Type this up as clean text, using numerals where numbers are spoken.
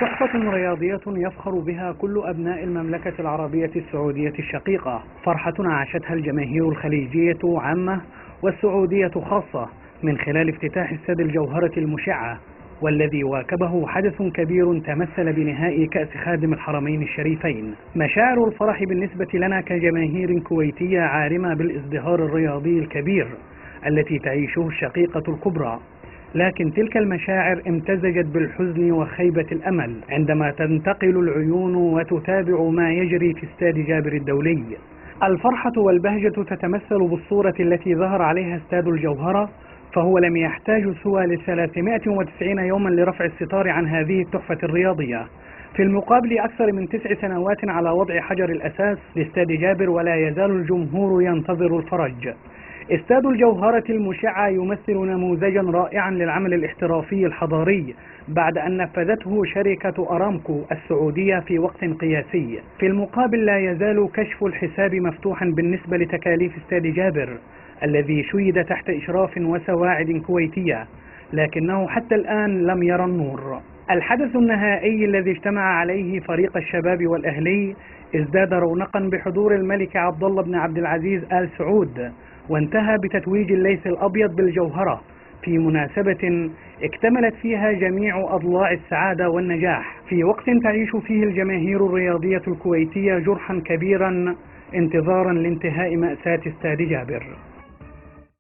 تحفة رياضية يفخر بها كل أبناء المملكة العربية السعودية الشقيقة، فرحة عاشتها الجماهير الخليجية عامة والسعودية خاصة من خلال افتتاح استاد الجوهرة المشعة، والذي واكبه حدث كبير تمثل بنهائي كأس خادم الحرمين الشريفين. مشاعر الفرح بالنسبة لنا كجماهير كويتية عارمة بالازدهار الرياضي الكبير التي تعيشه الشقيقة الكبرى، لكن تلك المشاعر امتزجت بالحزن وخيبة الأمل عندما تنتقل العيون وتتابع ما يجري في استاد جابر الدولي. الفرحة والبهجة تتمثل بالصورة التي ظهر عليها استاد الجوهرة، فهو لم يحتاج سوى ل 390 يوما لرفع الستار عن هذه التحفة الرياضية، في المقابل أكثر من 9 سنوات على وضع حجر الأساس لاستاد جابر، ولا يزال الجمهور ينتظر الفرج. استاد الجوهرة المشعة يمثل نموذجا رائعا للعمل الاحترافي الحضاري بعد أن نفذته شركة أرامكو السعودية في وقت قياسي. في المقابل لا يزال كشف الحساب مفتوحا بالنسبة لتكاليف استاد جابر الذي شيد تحت إشراف وسواعد كويتية، لكنه حتى الآن لم يرى النور. الحدث النهائي الذي اجتمع عليه فريق الشباب والأهلي ازداد رونقا بحضور الملك عبد الله بن عبد العزيز آل سعود، وانتهى بتتويج الليث الأبيض بالجوهرة في مناسبة اكتملت فيها جميع أضلاع السعادة والنجاح، في وقت تعيش فيه الجماهير الرياضية الكويتية جرحا كبيرا انتظارا لانتهاء مأساة استاد جابر.